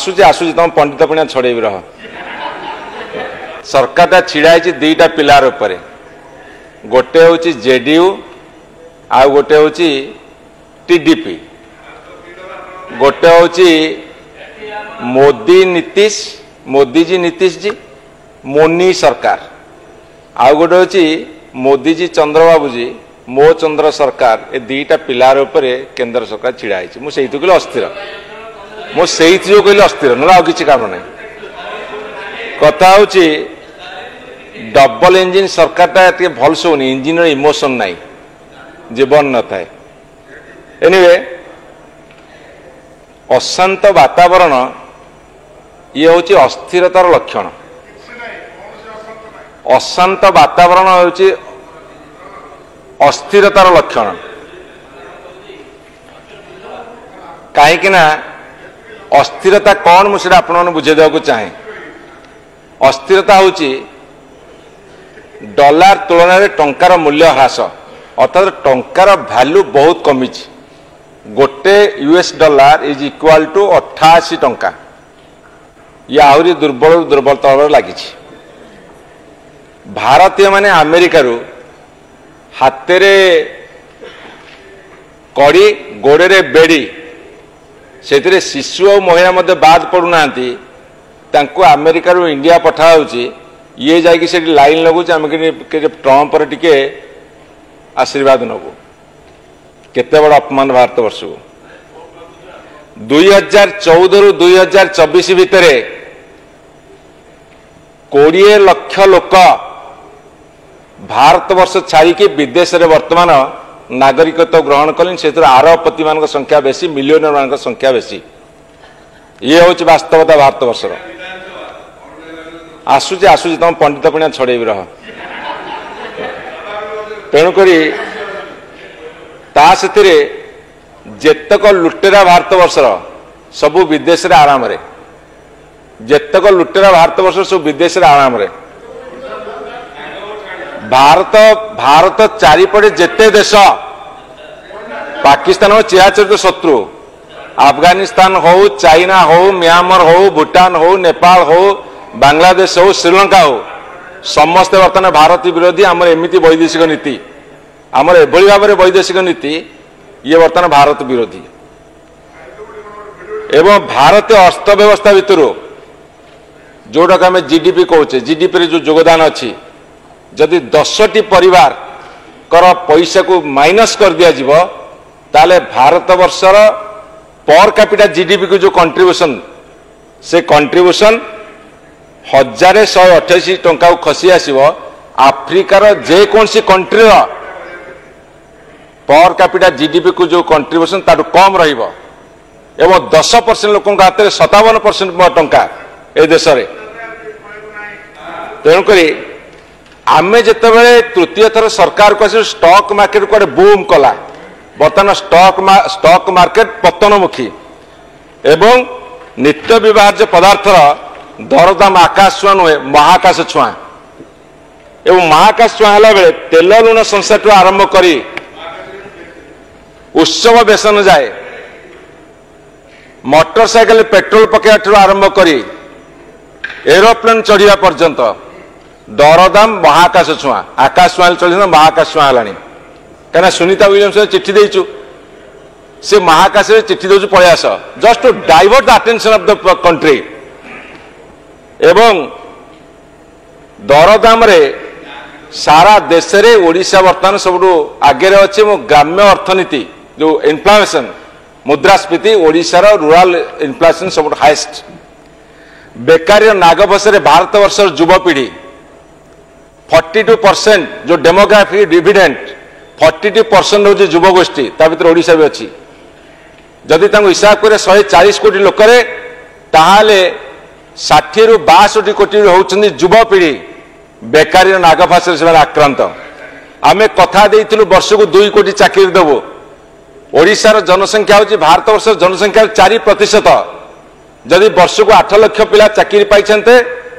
आसुची आसुची तुम पंडित पुणिया छड़े रह सरकार छिड़ाई दीटा पिलार उपरे गोटे हूँ जेडीयू आ गोटे हूँ टीडीपी गोटे हूँ मोदी नीतीश मोदी जी नीतीश जी मोनी सरकार आ गोटे हूँ मोदी जी चंद्रबाबू जी मो चंद्र सरकार ए दीटा पिलार उपरे केंद्र सरकार छिड़ाई मुझे कहली अस्थिर मुझे कहली अस्थिर ना आ कि कारण नहीं कथा हूँ डबल इंजिन सरकार टे भल सोनी इंजिन इमोशन नाई जीवन न थाए एनीवे अशांत वातावरण ये हूँ अस्थिरतार लक्षण अशांत वातावरण हूँ अस्थिरतार लक्षण कहीं अस्थिरता कौन मुझे आपण बुझे देवा चाहे अस्थिरता हूँ डॉलर तुलन में टंकार मूल्य ह्रास अर्थात टंकार भैल्यू बहुत कमी गोटे US dollar is equal to 88 टंका ये आहरी दुर्बल दुर्बल तल लगी भारतीय माने अमेरिका रू हाथे कड़ी गोड़े बेड़ी से शिशु और महिला मध्य बाद पड़ूना अमेरिका रू इंडिया पठा ये जाकि से लाइन लगुच आम ट्रंप टिके आशीर्वाद नबू केते बड़ अपमान भारत वर्ष को 2014 रु 2024 भितर 20 लाख लोक भारत वर्ष छाड़ी विदेश में वर्तमान नागरिकत्व ग्रहण कले से आरबपति मान संख्या बेसी मिलियनर मान संख्या बेसी ये हूँ वास्तवता भारत वर्षर आसुची आसुची तुम पंडित पुणिया छड़े रह तेणुक जेतक लुटेरा भारत वर्षर सबू विदेश रे आराम रे जेतक लुटेरा भारत वर्ष सब विदेश रे आराम रे भारत भारत चारिपटे जेते देश पाकिस्तान चिराचरित शत्रु अफगानिस्तान हो चाइना हो म्यांमार हो भूटान हो नेपाल हो बांग्लादेश हो श्रीलंका हो समस्ते बर्तमान भारत विरोधी आमर एमती वैदेशिक नीति आमर एभली भाव में वैदेशिक नीति ये बर्तमान भारत विरोधी एवं भारतीय अर्थव्यवस्था भितर जोटा आम जीडीपी कहचे जीडीपी जो योगदान अच्छी जदि 10टी परिवार कर पैसा को माइनस कर दिया ताले भारत वर्षर पर कैपिटा जीडीपी को जो कंट्रीब्यूशन से कंट्रीब्यूशन 1128 टंका खसी आसो आफ्रिकार जेकोसी कंट्री पर कैपिटा जीडीपी को जो कंट्रीब्यूशन ताठू कम रहिबो एवं 10% लोकों हाथ में 57% टंका ए देश रे तेणुक आम जिते तृतीय थर सरकार को आस स्टॉक मार्केट को बूम कला बर्तमान स्टॉक मार्केट पतनमुखी एवं नित्य व्यवहार्य पदार्थर दरदाम आकाश छुआ नुहे महाकाश छुआ एवं महाकाश छुआ है बेले तेल लुण संस्था आरंभ करी उत्सव बेसन जाए मोटरसाइकेल पेट्रोल पकड़ा आरंभ करी एरोप्लेन चढ़ा पर्यंत दरदाम महाकाश छुआ आकाश छुआ चढ़ महाकाश छुआ है कहीं सुनीता विलियम्स चिट्ठी देचु से महाकाश चिट्ठी दे पलि आस just to divert the attention of the country एवं दरदाम रे सारा देश रे ओडिशा वर्तमान सब आगे अच्छे ग्राम्य अर्थनीति जो इन्फ्लेशन मुद्रास्फीति ओडिशार रूराल इन्फ्लेशन सब हाईएस्ट बेकारी नागबस भारत वर्ष युवपीढ़ी 42% जो डेमोग्राफिक डिविडेंट 42% हूँ युवगोष्ठी भर ओडिशा भी अच्छी जदि हिसाब करें 140 कोटी लोक ताहले 60 रु 62 कोटी होती युवपीढ़ी बेकारी नागफास आक्रांत आम कथा देइथिलु वर्ष को 2 कोटी चाकरी देवु ओडिशार जनसंख्या हूँ भारत वर्ष जनसंख्या 4% जदि वर्ष को 8 लाख पिला चाकरी पाई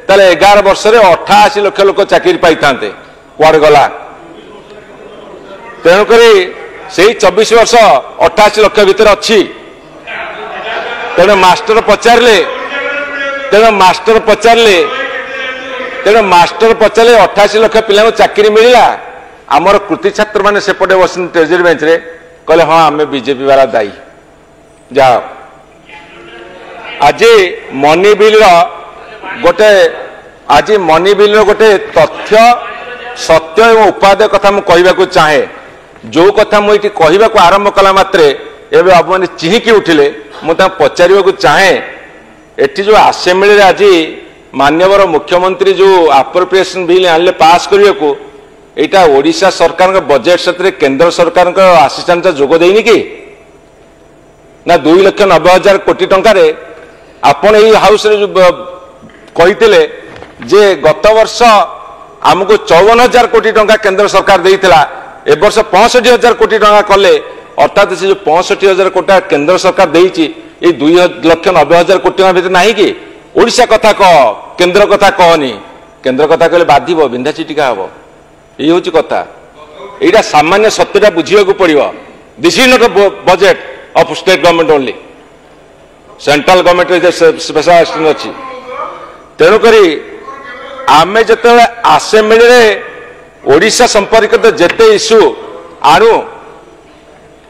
11 वर्ष में 88 लाख लोक चाकरी पाई कुआड़ गला तेणुक से 24 वर्ष 88 लाख भितर अच्छी तेणु मास्टर पचारे तेणु मास्टर पचारे 88 लाख पिला चाकरी मिलला आमर कृति छात्र मैंने सेपटे बस ट्रेजरी बेंच रे कहले हाँ आम बीजेपी वाला दायी जाओ आज मनी बिल गोटे तथ्य सत्य एवं उपादेय कथा मुझे कहवाक चाहे जो कथा मुझे कहवाक आरंभ कला मात्रे एवं आप मैंने चिहिकी उठिले मुझे पचार चाहे एटी जो आसेम्बली आज माननीय मुख्यमंत्री जो अप्रोप्रिएशन बिल आनले पास करने को यहाँ ओडिशा सरकार बजेट से केंद्र सरकार असिस्टेंट जोग देनी कि ना 2,90,000 कोटी टंकार आपण यही हाउस रे कही जे गत वर्ष आमको 54,000 कोटी टंका केंद्र सरकार देइथिला ए वर्ष 65,000 कोटी टंका कले अर्थात से जो 65,000 कोटी केंद्र सरकार देइछि ए 2,90,000 कोटी टंका भीतर नाही कि ओडिशा कथा कह केंद्र कथा कहनी केंद्र कथा कहले बाधिब बिंधा चिटिका हबो ये हूँ कथा यहाँ सामान्य सत्यटा बुझा पड़ो this is not a budget of state government only central government special assistant अच्छी तेणुक आम जो आसेम्बली ओडिशा संपर्कित जिते इश्यू आणु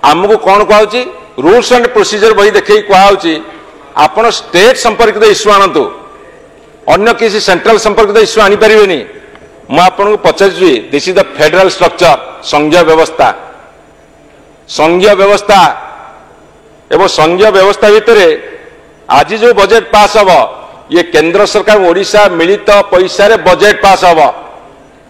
आमको कौन कहुची रूल्स एंड प्रोसीजर बही देखे कहुची आपण स्टेट संपर्कित इश्यू आणतु अन्य किसी सेंट्रल संपर्कित इश्यू आनीपारे मुझे आपको पचारि this is the federal structure संघीय व्यवस्था एवं संघीय व्यवस्था भितर आज जो बजेट पास हम ये केंद्र सरकार ओडिशा मिलित पैसा रे बजेट पास हम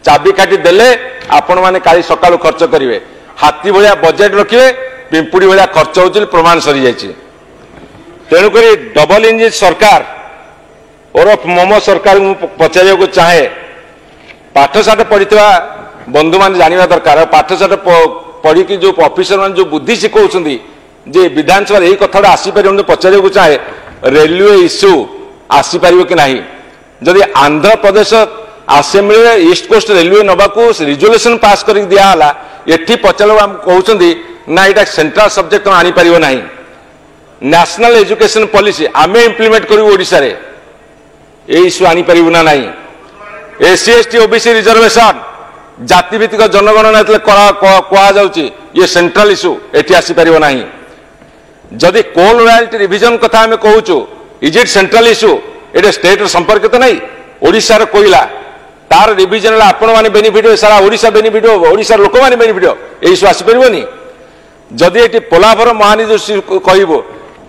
चाबी काटी देले आपण माने काली सकाळु खर्च करिवे हाथी भलिया बजेट रखिए पिंपुड़ी भलिया खर्च होउछि प्रमाण सरी जाइछि तेणु करी डबल इंजिन सरकार ओरफ मोमो सरकार पचारिया को चाहे पाठशाठ पढ़ा बंधु मान जानवा दरकार पाठशाठ पढ़ी जो ऑफिसर मान जो बुद्धि शिखौछंती जे विधानसभा यही कथा आसीपर पचार चाहे रेलवे इश्यू आसीपर कि ना जदि Andhra Pradesh assembly east coast railway नवाकू रिजोल्यूशन पास कर दिहला एटी पचार कहते ना यहाँ सेंट्रल सब्जेक्ट आनीपर ना नेशनल एजुकेशन पॉलिसी आम इम्प्लीमेंट करूँ ओडिशा रे ये इश्यू आनीपर ना नहीं एससी एसटी ओबीसी रिजर्वेशन जातिभित्तिक जनगणना कहुच्छी ये सेंट्रल इश्यू एटी आसीपर ना जदि कोल रॉयल्टी रिविजन कथा आम कहूँ इज इट सेंट्रल इश्यू ये स्टेट संपर्कित नहीं ओडिशार कोईला तार रिविजन आपण मैंने बेनिफिट हो सारा ओडिशा बेनिफिट हो ओडिशार लोक मैंने बेनिफिट हो ये इश्यू आसीपर जदि ये पोलाभर महानिदेश कहब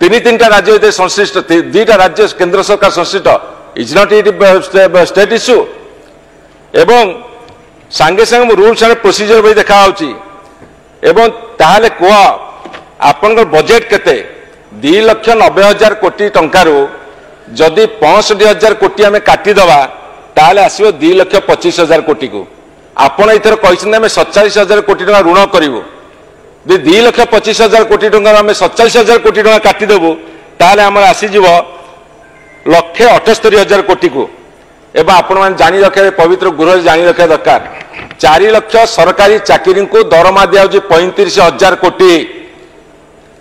तीन टा राज्य संश्लिष्ट 2टा राज्य केंद्र सरकार संश्लिष्ट is not it state issue एवं सांगे सांगे रूल्स एंड प्रोसीजर भी देखा ताहले कह आपण बजेट केते 2,90,000 कोटी टंकार जदि 65,000 कोटी आम काटिदवा ताहले आसो 2,25,000 कोटी को आपण एथर कहते आम 47,000 कोटी टंका ऋण करूँ 2,25,000 कोटी टंका आम 47,000 कोटी टंका काटिदेबू ताहले आमर आसीज 1,78,000 कोटी को एवं आपण मैंने जानी रखे पवित्र गृह जानी रखा दरकार 4 लाख सरकारी चाकरी को दरमा दिया 35,000 कोटी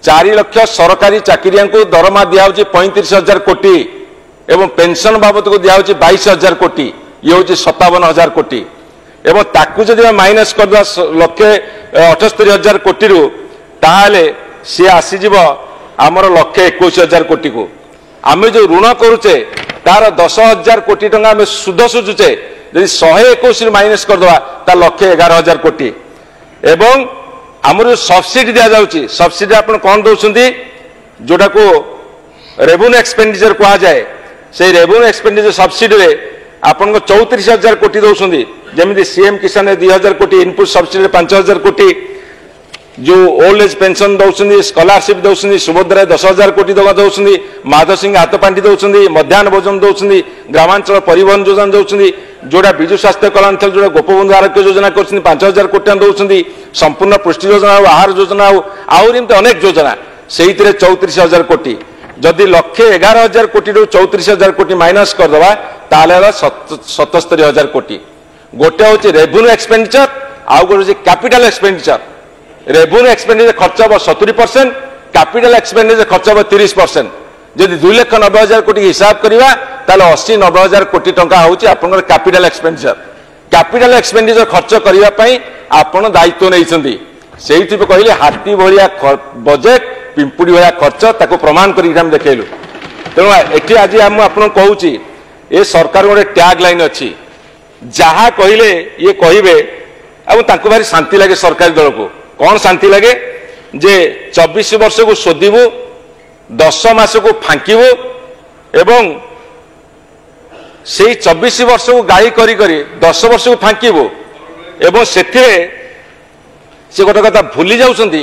4 लाख सरकारी चाकरिया को दरमा दिया 35,000 कोटी एवं पेंशन बाबद को दिया 22,000 कोटी ये हूँ 57,000 कोटी एवं ताकू जब माइनस कर 1,78,000 कोटी रू ताहले सी आसीज आमर 1,21,000 कोटी को आम जो ऋण करुचे तार 10,000 कोटी टंका आम सुध सुझुचे यदि 121 माइनस करदे 1,11,000 कोटी एवं आमर जो सब्सिडी दि जाऊँगी सब्सिडी आप कौन दौरान जोटा को रेवेन्यू एक्सपेंडिचर कह जाए से रेवेन्यू एक्सपेंडिचर सब्सिडी रे आपन 34,000 कोटी दौरान जमी सीएम किसान 2,000 कोटी इनपुट सब्सिडी 5,000 कोटी जो ओल्ड एज पेंशन दौरान स्कॉलरशिप दौरान सुभद्रा 10,000 कोटी दौरान माधव सिंह हाथपांठी दौरान मध्याह्न भोजन दौरान ग्रामांचल परिवहन योजना दौरान जोड़ा विजु स्वास्थ्य कल्याण जो गोपबंधु आरोग्य योजना कर 5,000 कोटी दौरान संपूर्ण पुष्टि योजना आहार योजना आमती अनेक योजना से 34,000 कोटी जदि 1,11,000 कोटी 34,000 कोटी माइनस करदे ताले 77,000 कोटी गोटे हूँ रेवेन्यू एक्सपेंडिचर आउ गोटे कैपिटल एक्सपेंडिचर रेवेन्यू एक्सपेंडिचर खर्च हम 70% कैपिटल एक्सपेंडिचर खर्च हम 30% जदि 2,90,000 कोटी हिसाब करवा ताले 80-90,000 कोटी टंका होउची आपनकर कैपिटल एक्सपेंडिचर खर्च करिया पई आपण दायित्व नैछंदी सेहिथि कहले हाथी भलिया बजेट पिंपुड़ी भलिया खर्च ताको प्रमाण करी हम देखेलु तेणु एठी आज हम आपन कहूची ए सरकार गोटे टैग लाइन अच्छी जहा कहले ये कहिबे अब तांको भारी शांति लगे सरकारी दल को कौन शांति लगे जे 24 वर्ष को शोधिबु 10 मास को फांकिबु एवं से 24 वर्ष को गाड़ी करी 10 वर्ष को फांकिबु एवं से गोटे कथा भूली जाउछंती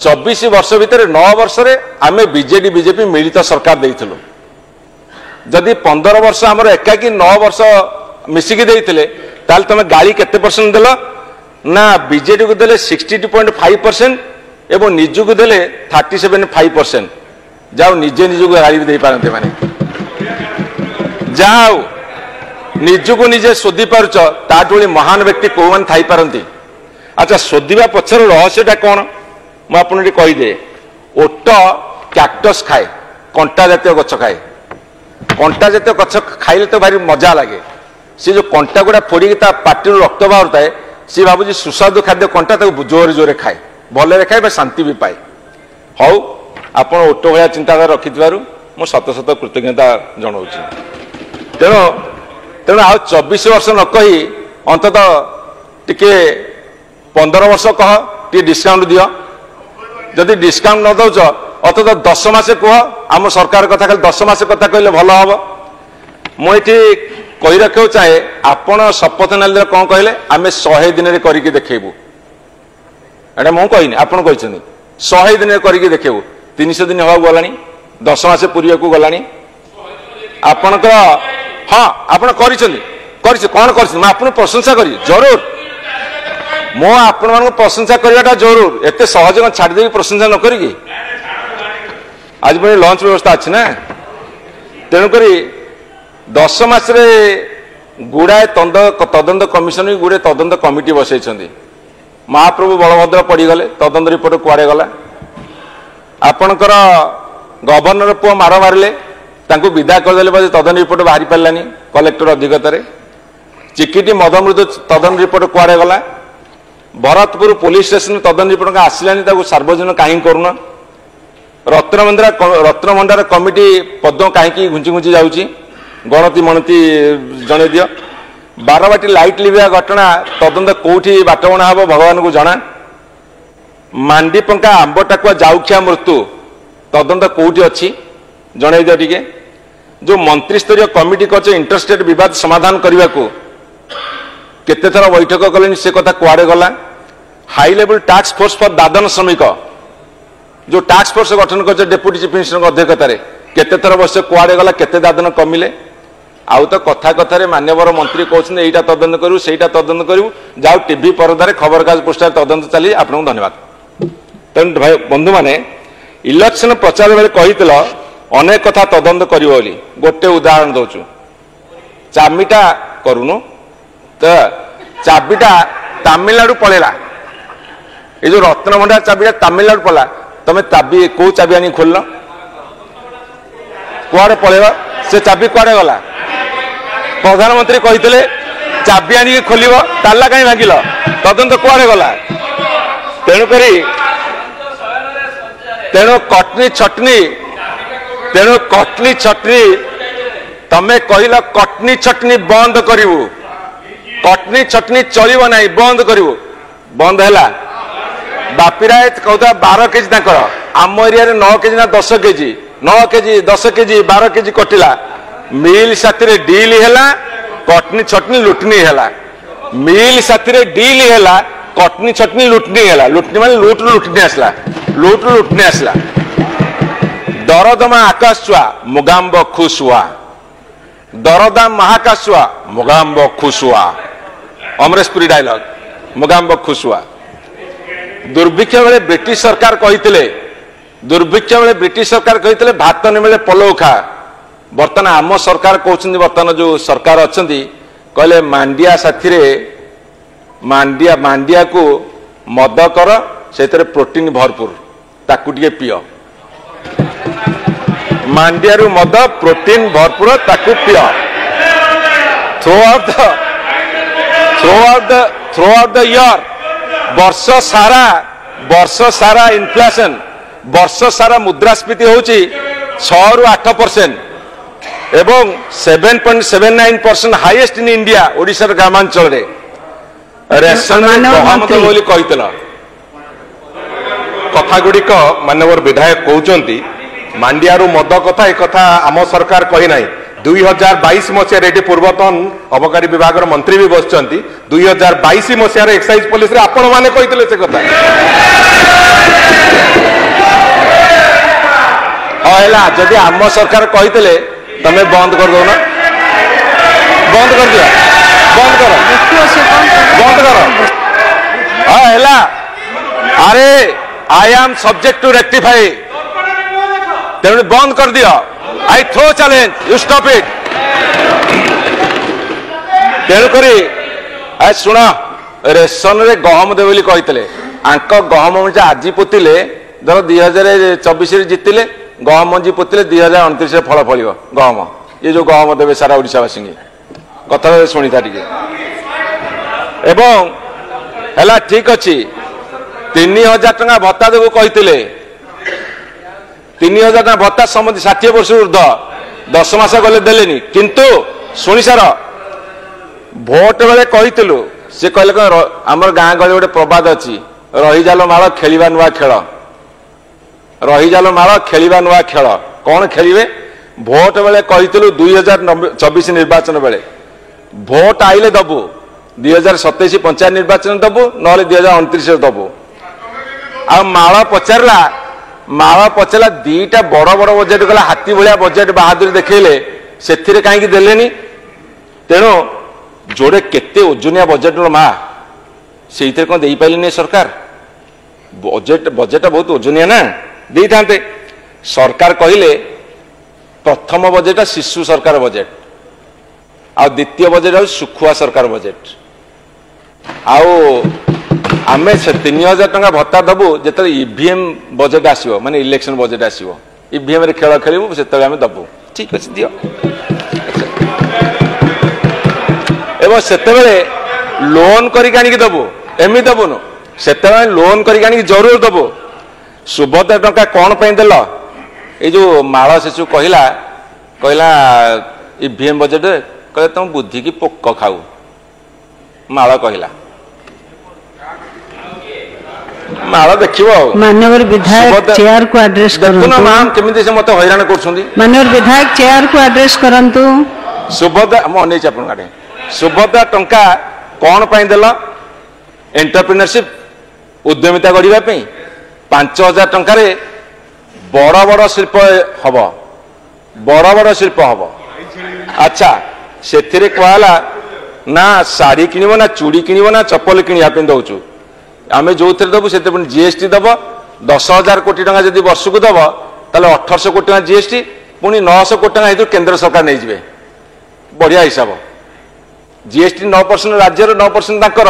24 वर्ष भितर 9 वर्ष रे आमे बीजेडी बीजेपी मिलित सरकार देइथिलु जदि 15 वर्ष आमर एकाकी 9 वर्ष मिसिकी देइथिले ताल तमे गाड़ी केते परसेंट देलो ना बीजेडी को देले 62.5% एवं निजु को देले 37.5% जाओ निजे निजु को गाड़ी दे पारंते माने जाओ निजु को निजे शोधि पारुच ताटोली महान व्यक्ति कोमान थाई पारंती अच्छा शोधिबा पछर रहस्यटा कोन मैं आपन कही दे ओट कैक्टस खाए कंटा जातीय गछ खाए कंटा जातीय गछ खाइले तो भारी मजा लगे सी जो कंटा गुड़ा फोड़ी पार्टी रक्त बाहर थाए सी भावी सुस्वादु खाद्य कंटा जोर जोरे खाए भले खाए शांति भी पाए हौ आप ओट भाया चिंताधारा रखि मु शत शत कृतज्ञता जनाऊँ तेणु तेणु आ 24 वर्ष न कही अंतत टिके 15 वर्ष कह टी डिस्काउंट दियो जदि डिस्काउंट न दौच अतत 10 मास कह आम सरकार कथा खाली 10 मास कथा कहले भल हम मुझे कही रखा चाहे आपण शपथ नाली कौन कहले आम 100 दिन करके देखबू एटा मु कहनी आपड़ कहते 100 दिन करके देखबू 300 दिन हवा गलानी 10 मास पूरी को गलानी आपणकर हाँ आपण कौन कर प्रशंसा करी जरूर मो आपण मान प्रशंसा करवाटा जरूर एत सहज छाड़देवी प्रशंसा न करी आज पुणी लंच व्यवस्था अच्छी ना तेणुक 10 मास गुड़ाए तदंत कमिशन गुड़े तदंत कमिटी बसई महाप्रभु बलभद्र पड़गले तदंत रिपोर्ट कुआड़े गला आपणकर गवर्नर पुओ मार मारे विदा करदे तदंत रिपोर्ट बाहरी पारानी कलेक्टर अधिगत चिकिटी मदमृद तदंत रिपोर्ट कुआड़े गला भरतपुर पुलिस स्टेशन तदंत रिपोर्ट आसलानी सार्वजनिक कहीं करूना रत्नभंडार कमिटी पद कहीं घुंची घुंची जाऊँगी गणति मणति जन दियो बारबाटी लाइट लिविया घटना तदंत कौटी बाटबणा हम भगवान को जना मांडीपंका आंबटाकुआ जाऊखिया मृत्यु तदंत कौटी अच्छी जन दियो टिके जो मंत्री स्तरीय कमिटी कर इंटरस्टेट विवाद समाधान करने को केते थर बैठक कले से कथा कुआड़े गला high level task force for दादन श्रमिक जो टास्क फोर्स गठन कर डेप्यूटी चीफ मिनिस्टर अध्यक्षतार केते थर बस कुआड़े गला केते दादन कमिले आउ तो कथा कथार मान्यवर मंत्री कहते यहाँ तदंत करूँ सेटा तदंत करूँ जाओ टीवी परदार खबर कागज पृष्ठ तदंत चली आपको धन्यवाद तेणु भाई बंधु मैंने इलेक्शन प्रचार बेले कही अनेक कथा तदंत कर गोटे उदाहरण दौचु चामिटा करूनु तो चाबिटा तमिलनाडु पलैला ये जो रत्नभंडार चाबिटा तमिलनाडु पड़ा तुम चाबी कौ चाबी आनी खोल कुआड़े पलैब से चाबी कुआड़े गला प्रधानमंत्री कही चाबी आनी खोल ताला कहीं भांगिल तदंत कुआड़े गला तेणुक तेणु कटनी छटनी तमें कहल कटनी छटनी बंद करू कटनी छटनी चलो ना बंद करू बंद है बापीराय कहता 12 केजी तक आम एरिया 9 केजी ना 10 केजी 9 केजी 10 केजी 12 केजी कटिला मिल साथी डील है कटनी छटनी लुटनी है मिल साथी डील है कटनी छटनी लुटनी है लुटनी मान लुट्रु लुटनी आसला लुट्रु लुटनी आसला दरदमा आकाश छुआ मुगाम्ब खुश हुआ दरदाम महाकाश छुआ मुगाम्ब खुश हुआ अमरेशपुरी डायलॉग मुगाम्ब खुश हुआ दुर्भिक्ष बेले ब्रिटिश सरकार कही दुर्भिक्ष बेले ब्रिटिश सरकार कही भात न मिले पलौ खा बर्तमान आम सरकार कहते बर्तमान जो सरकार अच्छा कहले मांडिया साथी मांडिया को मद कर से प्रोटीन भरपूर ताकू टे पीओ मांडियारू मद प्रोटीन भरपूर ताकू पिय थ्रू आउट द ईयर वर्ष सारा इन्फ्लेशन वर्ष सारा मुद्रास्फीति होची 6 ରୁ 8% एवं 7.79% हाईएस्ट इन इंडिया ओडिशा ग्रामांचल रेशन गहम बोली कहितला कथा गुड़िक मानवर विधायक कहते मांडियारू मद कथा एक कथा आम सरकार कही ना 2022 मसीह ये पूर्वतन अबकारी विभाग मंत्री भी बस 2022 मसीह एक्साइज पुलिस आपण मैंने कही से कथा जदि आम सरकार कही तमें बंद कर दो ना बंद कर दिया बंद कर अरे I'm subject to rectify तेणु बंद कर दिया I throw challenge you stop it तेणुक शुण रेशन रे गहम दे बोली कही आंक गहम मजा आज पोतिले धर 2024 जितिले गहम मंजी पोतिले 2029 फल फल गहम ये जो गहम देवे सारा ओडिशावासी कथा शुणी था टे एवं है ठीक अच्छे 3000 टंका भत्ता देव कही 3000 टंका भत्ता समझ 60 वर्ष ऊर्ध 10 मास गले देलेनी किंतु शुणी सार भोट बेले कही से कहले आमर गाँ गली गोटे प्रबाद अच्छी रही जाल माल खेलिबा नुआ खेल रही जाल माल खेलिबा नुआ खेल कौन खेलिबे भोट बेले कही 2024 निर्वाचन बेले भोट आइले दबु 2027 पंचायत निर्वाचन दबु ना 2029 दबु आ माल पचारा दीटा बड़ बड़ बजेट गला हाथी भाया बजेट बहादुरी देखले से कहीं देलेनी तेणु जोड़े केते ओजनिया बजेट माँ से कौन दे पारे सरकार बजेट बहुत ओजनिया ना दे था सरकार कहले प्रथम बजेट शिशु सरकार बजेट आ द्वितीय बजेट हूँ सुखुआ सरकार बजेट आमे से 3000 टंका भत्ता दबु जो ईवीएम बजेट आसो माने इलेक्शन बजेट आसो ईवीएम रे खेल खेलू से दबु ठीक अच्छे दियो एवं से लोन करी दबु एमि दबुनु से लोन करी जरूर दबु सुभद्रा टंका कौन पे देल ये जो माल शिशु कहला ईवीएम बजेट कहे तुम बुद्धि की पोक खाऊ माल कहला माल देखियो माननीय विधायक चेयर को एड्रेस करंतु ना मैम केमिति से मते हैरान करछुंदी माननीय विधायक चेयर को एड्रेस करंतु सुभद्रा मने अपन गाडे सुभद्रा टंका कौन पाई देला एंटरप्रेन्योरशिप उद्यमिता गढ़िबा पे 5000 टंका रे बड़ बड़ शिल्प हबो बड़ शिल्प हबो अच्छा सेथिरे कहला ना साड़ी किनिबो ना चूड़ी किनिबो ना चप्पल किनिया पे दउचु आमे जो दबु से जीएसटी दब 10,000 कोटी टंका जदि वर्ष को दब ताले 1800 कोटी टंका जीएसटी पुणी 900 कोटी टंका केंद्र सरकार नहीं जाए बढ़िया हिसाब जीएसटी 9% राज्य 9% तांकर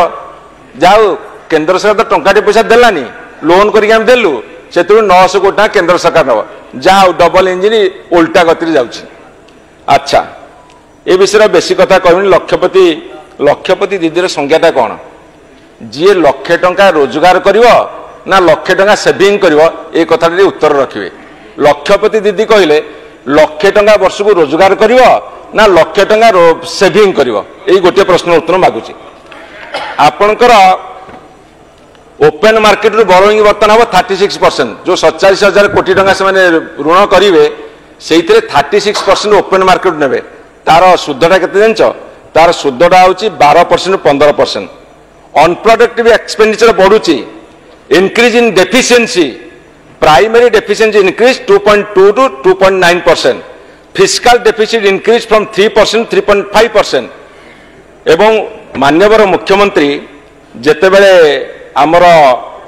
जाओ केंद्र सरकार तो टंका पैसा देलानी लोन करके हम देलु से 900 कोटी टंका केंद्र सरकार नब जाओ डबल इंजिन उल्टा गति जाउछि अच्छा ये विषय बेसी कथा कहूनी लक्षपति दीदी संज्ञाटा कौन जी लक्षे टंका रोजगार करिवो ना लक्षे टंका सेविंग करिवो ए कथा उत्तर रखिए लक्षपति दीदी कहले लक्षे टंका वर्ष को रोजगार करिवो ना लक्षे टंका सेविंग करिवो ए गोटे प्रश्न उत्तर मागुची आपनकर ओपन मार्केट रू बोरोइंग वर्तन हम 36% जो 47,000 कोटी टंका से ऋण करेंगे से 36% ओपन मार्केट ने तार सुधटा के तार सुधटा हूँ 12% 15% अनप्रोडक्टिव एक्सपेंडिचर बढ़ुची increase in deficiency primary deficiency increase 2.2 to 2.9% fiscal deficit increase from 3% 3.5% एवं माननीय मुख्यमंत्री जेतेबेले आमर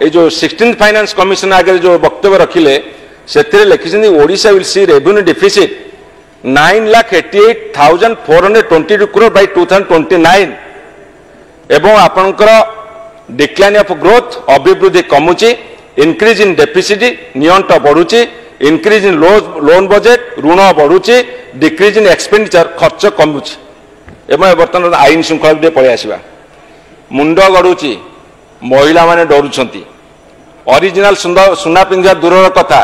ये जो 16th फाइनेंस कमिशन आगे जो वक्तव्य रखिले से लिखिं Odisha will see revenue deficit 9,88,422 crore by 2029 एवं आपणकर डिक्लाइन ऑफ ग्रोथ अभिवृद्धि कमुची इंक्रीज इन डेफिसिट नियंत्रण बढ़ुची इनक्रीज इन लोन बजेट ऋण बढ़ुची डिक्रीज इन एक्सपेंडिचर खर्च कमुची एवं बर्तमान आईन श्रृंखला पलि आसवा मुंड गड़ुची महिला माने डरुछंती ओरिजिनल सुना पिंधा दूर कथा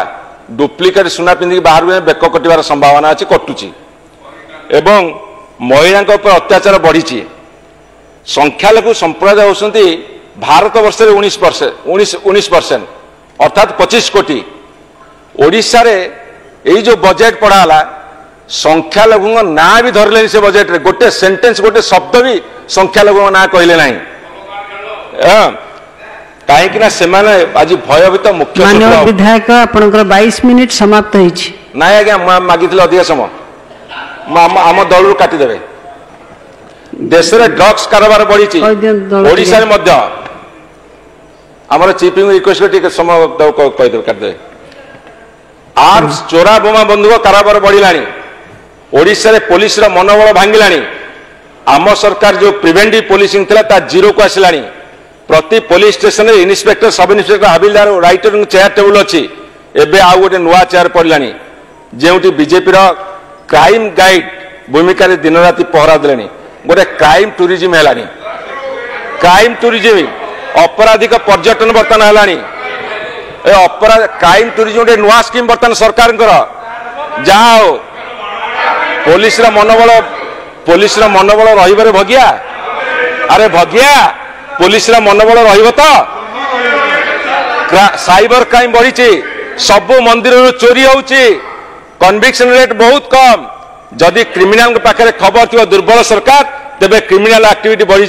डुप्लिकेट सुना पिंधिक बाहर बेक कटार संभावना अच्छी कटुची एवं महिला अत्याचार बढ़ी संख्यालघु संप्रदाय होती भारत वर्ष 19% अर्थात 25 कोटी ओडिशा रे यही जो बजेट पढ़ाला संख्यालघु ना भी धरले से बजेट रे गोटे सेंटेंस गोटे शब्द भी संख्यालघु ना कहले ना कहीं आज भयभीत मुख्य विधायक आपनकर 22 मिनिट समाप्त होइछि ना आज्ञा मागी अधिक समय आम दल काटिदेवे देश में ड्रग्स कारोबार बढ़ी ओडिशा रे मध्य आमर चीफ रिक्वेस्ट समय कहीदेवे काटिदेवे आर्म्स चोरा बोमा बंदूक कारोबार बढ़ला ओडिशा रे पुलिस रा मनोबल भांगिलानी आम सरकार जो प्रिवेंटिव पुलिसिंग थिला ता जीरो को आसिलानी प्रति पुलिस स्टेशन रे inspector sub inspector हविलदार writer chair table अच्छी एबे आउ गोटे नुआ चेयर पड़लानी जेउटी बीजेपी रो क्राइम गाइड भूमिका रे दिन राति पहरा देलेनी गोटे क्राइम टूरिज्म हेलानी क्राइम टूरिज्म अपराधिक पर्यटन बर्तन हेलानी अपराध क्राइम टूरिज्म गोटे नुआ स्कीम बर्तन सरकार जाओ पुलिस मनोबल रही भगिया अरे भगिया पुलिस मनोबल रही तो साइबर क्राइम बढ़ी सबु मंदिर चोरी होची कन्विक्शन रेट बहुत कम जदि क्रिमिनाल पाखे खबर थी दुर्बल सरकार तेबे क्रिमिनाल एक्टिविटी बढ़ी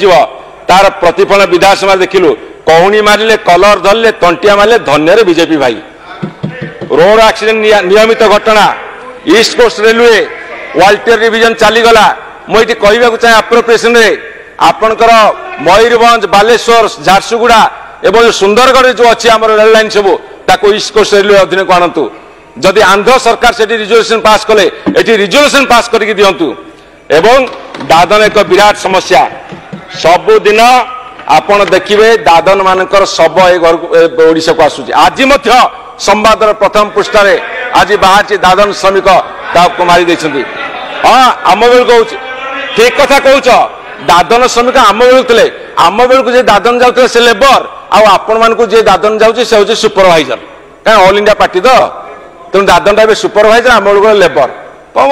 तार प्रतिफलन विधानसभा देखिलु कहुणी मारे कलर धरले तंटिया मारे धन्य बीजेपी भाई रोड एक्सीडेंट नियमित घटना east coast railway Waltair division चलीगला मुझे कहवाक चाहे अप्रोप्रिएशन रे आपणकर मयूरभंज बालेश्वर झारसुगुड़ा एवं सुंदरगढ़ जो अच्छी आम रेल लाइन सब ताको ईस्ट कोस्ट रेलवे अधीन को आणतु जदि आंध्र सरकार से रिजोल्यूशन पास कले एटी रिजोल्यूशन पास करके दिंतु एवं दादन एक विराट समस्या सबुदिन आपण देखिए दादन मानकर शब ओडिशा को आसुची आज संवाद प्रथम पृष्ठ आज बाहर दादन श्रमिक मारी देछंती हाँ आम बेल कहूँ ठीक कथा कहूच दादन श्रमिक आम बेलू थे आम बेलू जे दादन जाऊे से लेबर आपण मान जे दादन जाऊे से हूँ सुपरभाइजर क्या ऑल इंडिया पार्टी तो तेणु दादन टाइम सुपरभाइजर आम बेलू लेबर कम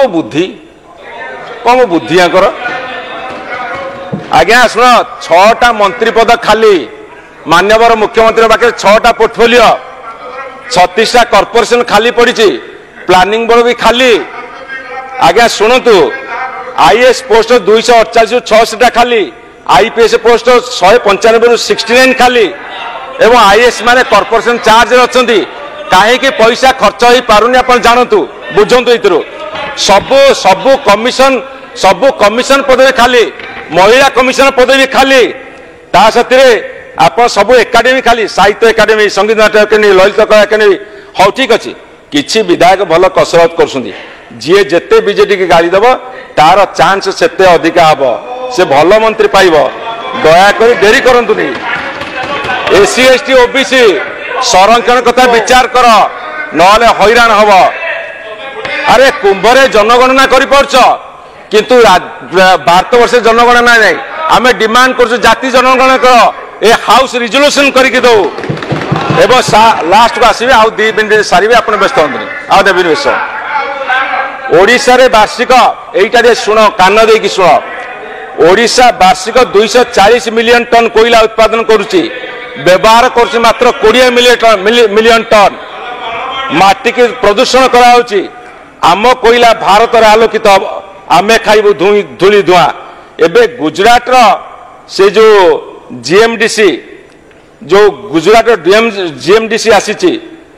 बुद्धि आंकर आज्ञा शुण 6टा मंत्री पद खाली मान्यवर मुख्यमंत्री पाखे 6टा पोर्टफोलियो 36टा कॉर्पोरेशन खाली पड़ी प्लानिंग बोर्ड भी खाली आज्ञा शुणु आईएएस पोस्ट 248 66टा खाली आईपीएस पोस्ट 195 69 खाली एवं आईएएस माने कॉर्पोरेशन चार्ज अच्छा कहीं पैसा खर्च हो पारुनी आप जानतु बुझंतु एथरो सबु कमिशन पदवी खाली महिला कमिशन पदवी खाली ता साथी आप सब एकाडेमी खाली साहित्य एकाडेमी संगीत नाट्य एकाडेमी ललित कला एकाडेमी हाँ ठीक अच्छे किसी विधायक भल कसरत कर जी जेते बीजेपी की गाड़ी दब तार चांस सेते अधिका हम से भल मंत्री पाइब दयाकोरी डेरी करंतुनी एससी एसटी ओबीसी संरक्षण कथा विचार कर नले हैरान हब अरे कुंभरे जनगणना कर किंतु भारत वर्ष जनगणना नहीं आम डिमांड कर जाति जनगणना कर ए हाउस रिजोल्यूशन करके दो एवं लास्ट को आसवे आउ 2 मिनिट सारे आप व्यस्त हमें आ देवी बेस ओडिशा रे वार्षिक एटा शुण कान दे कि शुण ओडिशा वार्षिक 240 मिलियन टन कोयला उत्पादन करुच्ची व्यवहार कर मात्र 20 मिलियन टन माटी की प्रदूषण कराउची आम कोयला भारत आलोकित आमे खाइबु धूली धुआं एबे गुजरात रो से जो जीएमडीसी जो गुजरात जीएमडीसी आसीची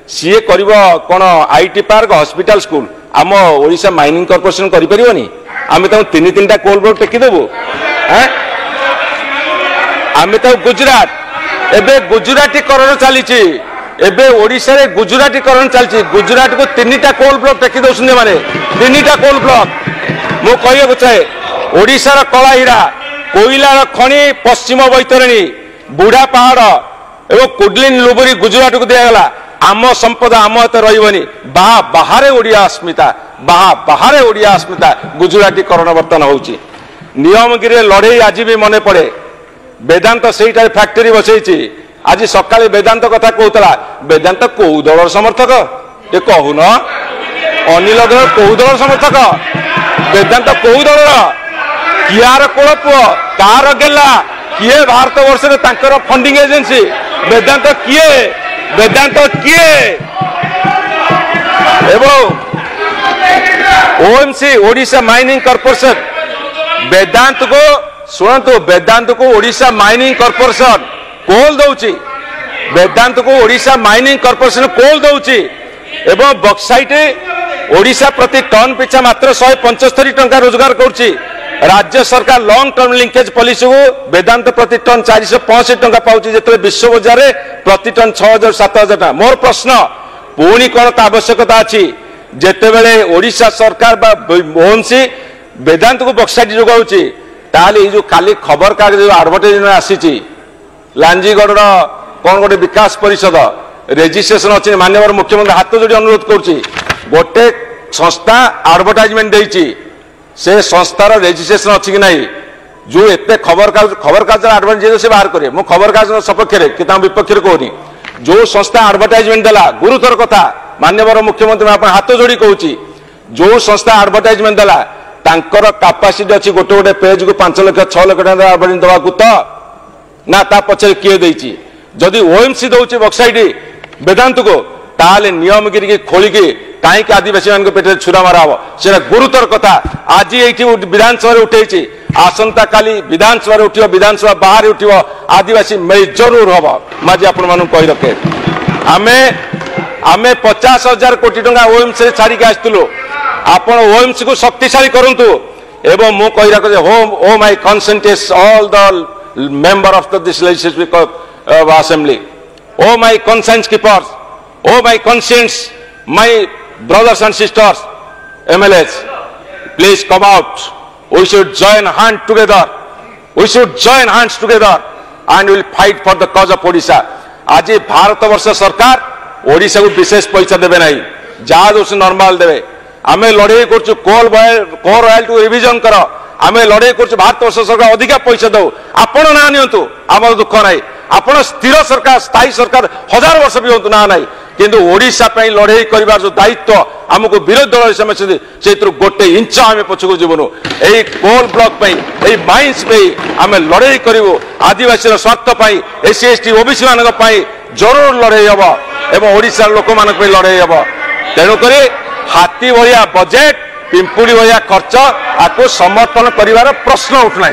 सीए करिवो कोन आईटी पार्क हॉस्पिटल स्कूल आम ओडिशा माइनिंग कॉर्पोरेशन करि परिबोनी आमे त 3-3टा कोल ब्लॉक टेकी देबो हैं आमे त गुजरात एबे गुजरातीकरण चलीची एबे ओडिशा रे गुजरातीकरण चलची गुजरात को 3टा कोल ब्लॉक टेकी दउसने माने 3टा कोल ब्लॉक मु कहबो चाहे ओडिशा रा कला हीरा कोयला खनि पश्चिम बैतरणी बुढ़ा पहाड़ एवं कुडलिन लुबुरी गुजरात को दिया गला आम संपद आम हाथ रही बाहर ओडिया अस्मिता बाहर ओडिया अस्मिता गुजरातीकरण बर्तन होची नियमगिरी लड़े आज भी मन पड़े वेदांत से फैक्टरी बसई आज सका वेदांत कथा कहला वेदांत कौ दल समर्थक ये कहून अनिल कौ दल समर्थक वेदांत कौ दल कियार कोल पुओ कार गेला किए भारत वर्ष में फंडिंग एजेंसी वेदांत किए वेदांत किए एवं ओएमसी ओडिशा माइनिंग कॉर्पोरेशन वेदांत को शुणु वेदांत को ओडिशा माइनिंग कॉर्पोरेशन कोल दौची वेदांत को ओडिशा माइनिंग कॉर्पोरेशन कोल दौची एवं बक्साइट ओडिशा प्रति टन पिछा मात्र 175 टंका रोजगार करुच्ची राज्य सरकार लॉन्ग टर्म लिंकेज पॉलिसी को वेदांत प्रति टन 465 टंका पाउची जेतले विश्व बाजार रे प्रति टन 6000 7000 टंका मोर प्रश्न पुणी कौन आवश्यकता अच्छी जेते बेले ओडिशा सरकार बा ओएमसी वेदांत को बक्साइट जोगाउची ताले जो खाली खबर कागज जो एडवर्टाइजमेंट आसीची लांजीगढ़ कौन गोटे विकास परिषद रेजिस्ट्रेशन अच्छी माननीय मुख्यमंत्री हाथ जोड़ी अनुरोध करुच्ची गोटे संस्था एडवर्टाइजमेंट देइची से संस्थार रेजिस्ट्रेशन अच्छी कि नहीं जो एते खबर कागज एडवर्टाइजमेंट से बाहर करे मो खबर कागज सपक्ष कि विपक्ष कहनी जो संस्था एडवर्टाइजमेंट देला गुरुतर कथा माननीय मुख्यमंत्री आप हाथ जोड़ी कहूँ जो संस्था एडवर्टाइजमेंट देला तांकर कैपेसिटी अच्छी गोटे गोटे पेज को 5 लाख 6 लाख टका एडवर्टाइजमेंट देवाकू तो ना ता पछे किए देइची जदि ओएमसी दउची बक्साइट वेदांत को ताले नियमगिरी की खोलिकी कहीं आदिवासी मान पेटे छुरा मारा हम से गुरुतर कथा आज ये विधानसभा उठे आसंता काली विधानसभा उठ विधानसभा बाहर उठ आदिवासी मेल जरूर हम माजी आपण कही रखे आमे 50,000 कोटी टंका ओएमसी छाड़ी आसलु आप ओएमसी को शक्तिशाली करंतु एवं मु कही रखे हो my consent is all the member of this legislative assembly oh my conscience keepers oh my conscience my brothers and sisters MLAs please come out we should join hands together and we will fight for the cause of Odisha आज भारत वर्ष सरकार ओडिशा को विशेष पैसा देवे नहीं जहाज उस normal देवे आमे लड़ाई कर कोर रॉयल्टी रिविजन कर आमे लड़ाई कर भारत वर्ष सरकार अधिका पैसा दो आपण ना नियंतु आम दुख ना आपण स्थिर सरकार स्थायी सरकार 1000 वर्ष भी हूँ ना ना किंतु ओडिशा लड़ाई कर जो दायित्व आमको विरोधी दल से गोटे इंच आम पछक जीवनु यही कोल ब्लॉक माइंस आम लड़ाई करूँ आदिवासी स्वार्थ SC ST OBC मान जरूर लड़ाई हम एवं ओडिशा लोक मान लड़ाई हम तेणुक हाथी भाया बजेट पिंपुड़ी भाया खर्च आपको समर्थन कर प्रश्न उठना।